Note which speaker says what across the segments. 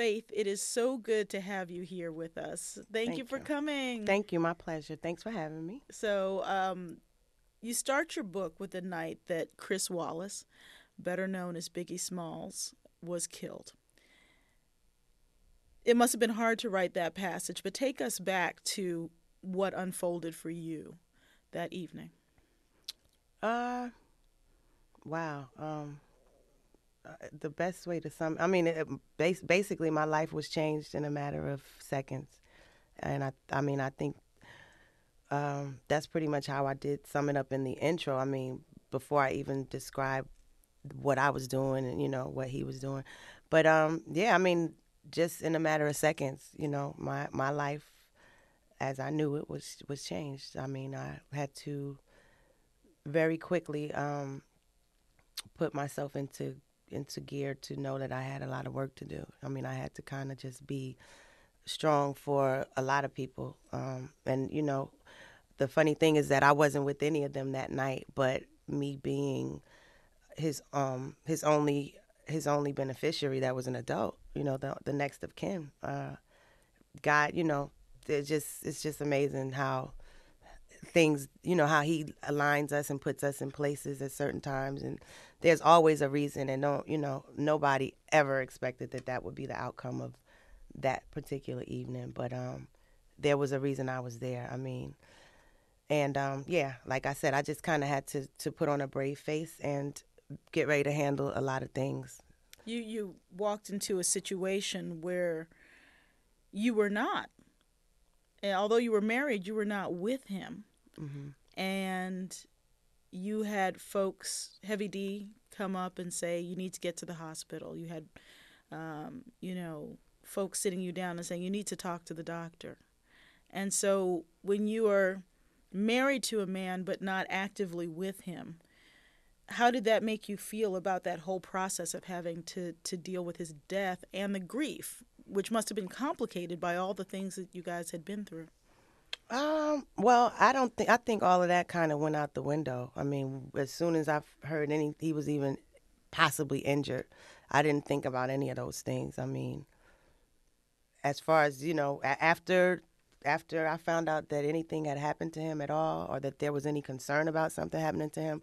Speaker 1: Faith, it is so good to have you here with us. Thank you
Speaker 2: Thank
Speaker 1: for
Speaker 2: you.
Speaker 1: coming.
Speaker 2: Thank you. My pleasure. Thanks for having me.
Speaker 1: So, you start your book with the night that Chris Wallace, better known as Biggie Smalls, was killed. It must have been hard to write that passage, but take us back to what unfolded for you that evening.
Speaker 2: Uh, wow. The best way to sum, I mean, basically, my life was changed in a matter of seconds, and I mean, I think that's pretty much how I did sum it up in the intro. I mean, before I even described what I was doing and what he was doing, but yeah, I mean, just in a matter of seconds, my life as I knew it was changed. I mean, I had to very quickly put myself into gear to know that I had a lot of work to do. I mean, I had to kind of just be strong for a lot of people. And the funny thing is that I wasn't with any of them that night, but me being his only beneficiary that was an adult, the next of kin. God, it's just amazing how things, how he aligns us and puts us in places at certain times. And there's always a reason. And no, nobody ever expected that that would be the outcome of that particular evening. But there was a reason I was there. I mean, and yeah, like I said, I just kind of had to put on a brave face and get ready to handle a lot of things.
Speaker 1: You walked into a situation where you were not, and although you were married, you were not with him,
Speaker 2: Hmm.
Speaker 1: and you had folks, Heavy D, come up and say you need to get to the hospital. You had, folks sitting you down and saying you need to talk to the doctor. And so when you are married to a man but not actively with him, how did that make you feel about that whole process of having to deal with his death and the grief, which must have been complicated by all the things that you guys had been through?
Speaker 2: Well, I think all of that kind of went out the window. I mean, as soon as I heard he was even possibly injured, I didn't think about any of those things. I mean, as far as after I found out that anything had happened to him at all, or that there was any concern about something happening to him,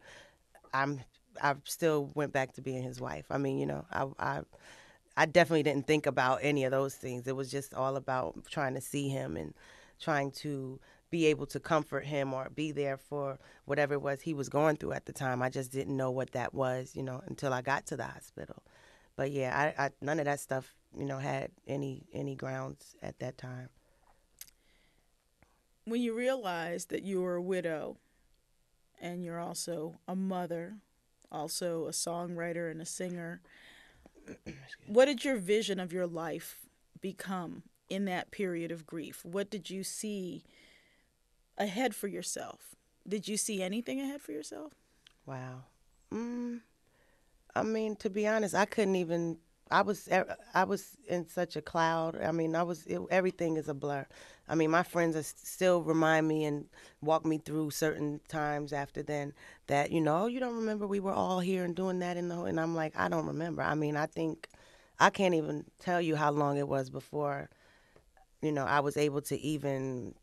Speaker 2: I'm I still went back to being his wife. I mean, I definitely didn't think about any of those things. It was just all about trying to see him and trying to be able to comfort him or be there for whatever it was he was going through at the time. I just didn't know what that was, until I got to the hospital. But yeah, I none of that stuff, had any grounds at that time.
Speaker 1: When you realized that you were a widow and you're also a mother, also a songwriter and a singer, what did your vision of your life become in that period of grief? What did you see ahead for yourself? Did you see anything ahead for yourself?
Speaker 2: Wow. Mm, I mean, to be honest, I couldn't even. I was in such a cloud. I mean, everything is a blur. I mean, my friends still remind me and walk me through certain times after then that "Oh, you don't remember we were all here and doing that and I'm like, I don't remember. I mean, I think I can't even tell you how long it was before I was able to even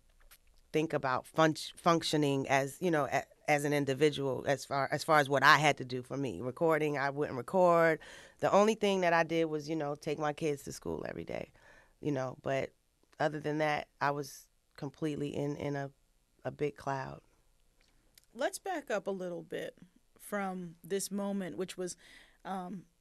Speaker 2: think about functioning as as an individual, as far as what I had to do for me. Recording, I wouldn't record. The only thing that I did was take my kids to school every day, but other than that, I was completely in a big cloud.
Speaker 1: Let's back up a little bit from this moment, which was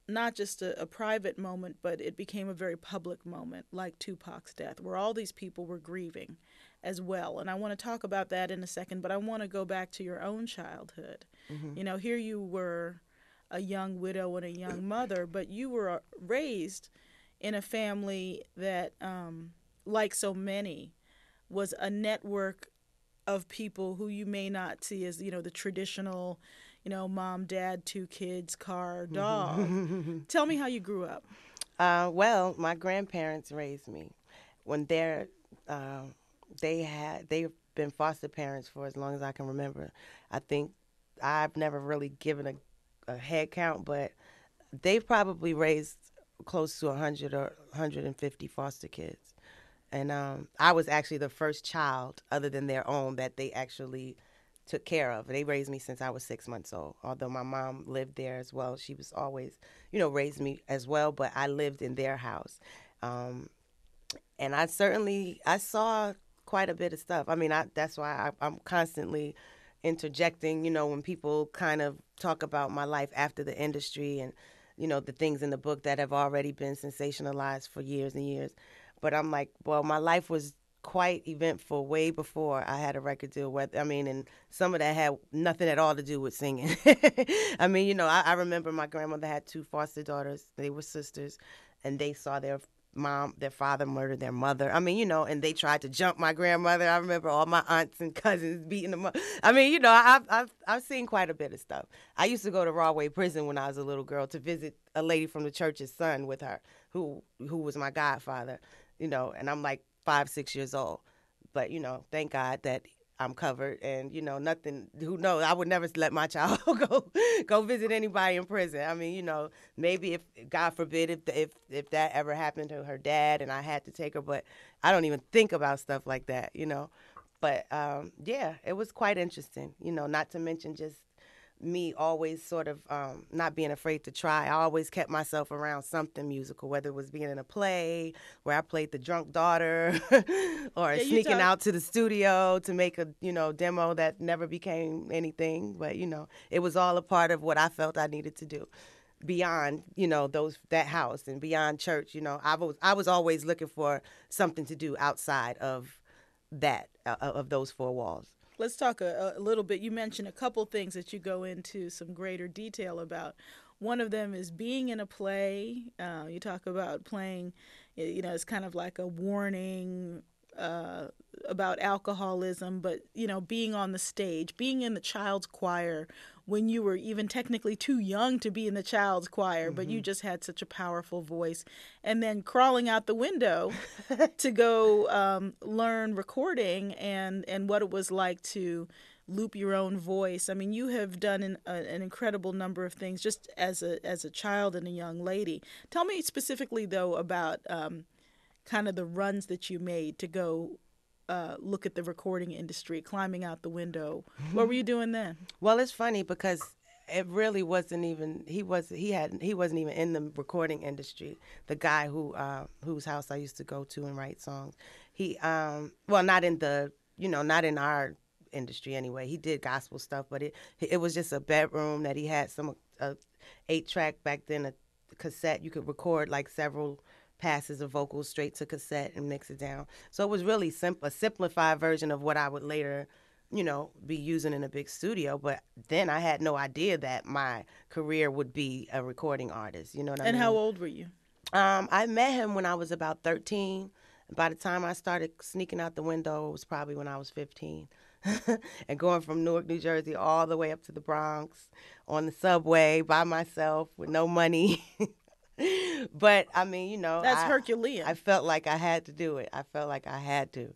Speaker 1: not just a private moment, but it became a very public moment, like Tupac's death, where all these people were grieving as well. And I want to talk about that in a second, but I want to go back to your own childhood.
Speaker 2: Hmm.
Speaker 1: Here you were a young widow and a young mother, but you were raised in a family that, like so many, was a network of people who you may not see as, the traditional, mom, dad, two kids, car, dog. Tell me how you grew up.
Speaker 2: Well, my grandparents raised me. When uh, they've been foster parents for as long as I can remember. I think I've never really given a head count, but they've probably raised close to 100 or 150 foster kids. And I was actually the first child, other than their own, that they actually took care of. They raised me since I was 6 months old. Although my mom lived there as well, she was always, raised me as well. But I lived in their house, and I saw quite a bit of stuff. I mean, that's why I'm constantly interjecting. When people kind of talk about my life after the industry and the things in the book that have already been sensationalized for years and years. But I'm like, well, my life was quite eventful way before I had a record deal with. I mean, and some of that had nothing at all to do with singing. I mean, I remember my grandmother had two foster daughters. They were sisters, and they saw their father murdered their mother. I mean, and they tried to jump my grandmother. I remember all my aunts and cousins beating them up. I mean, I've seen quite a bit of stuff. I used to go to Rahway Prison when I was a little girl to visit a lady from the church's son with her, who was my godfather. And I'm like 5, 6 years old. But, thank God that I'm covered and, nothing, who knows, I would never let my child go visit anybody in prison. I mean, maybe if, God forbid, if that ever happened to her dad and I had to take her, but I don't even think about stuff like that, But, yeah, it was quite interesting, not to mention just me always sort of not being afraid to try. I always kept myself around something musical, whether it was being in a play where I played the drunk daughter or
Speaker 1: Yeah,
Speaker 2: sneaking out to the studio to make a, demo that never became anything. But, it was all a part of what I felt I needed to do beyond, that house and beyond church. I was always looking for something to do outside of that, of those four walls.
Speaker 1: Let's talk a little bit. You mentioned a couple things that you go into some greater detail about. One of them is being in a play. You talk about playing, it's kind of like a warning about alcoholism, but, being on the stage, being in the child's choir when you were even technically too young to be in the child's choir, but you just had such a powerful voice. And then crawling out the window to go learn recording and what it was like to loop your own voice. I mean, you have done an incredible number of things just as a child and a young lady. Tell me specifically, though, about kind of the runs that you made to go look at the recording industry, climbing out the window. What were you doing then?
Speaker 2: Well, it's funny because it really wasn't even he wasn't even in the recording industry. The guy whose house I used to go to and write songs. He not in the not in our industry anyway. He did gospel stuff, but it was just a bedroom that he had some 8-track back then, a cassette. You could record like several passes of vocals straight to cassette and mix it down. So it was really a simplified version of what I would later, be using in a big studio. But then I had no idea that my career would be a recording artist. You know what I mean?
Speaker 1: And how old were you?
Speaker 2: I met him when I was about 13. By the time I started sneaking out the window, it was probably when I was 15. And going from Newark, New Jersey, all the way up to the Bronx on the subway by myself with no money. But I mean,
Speaker 1: that's Herculean.
Speaker 2: I felt like I had to do it. I felt like I had to.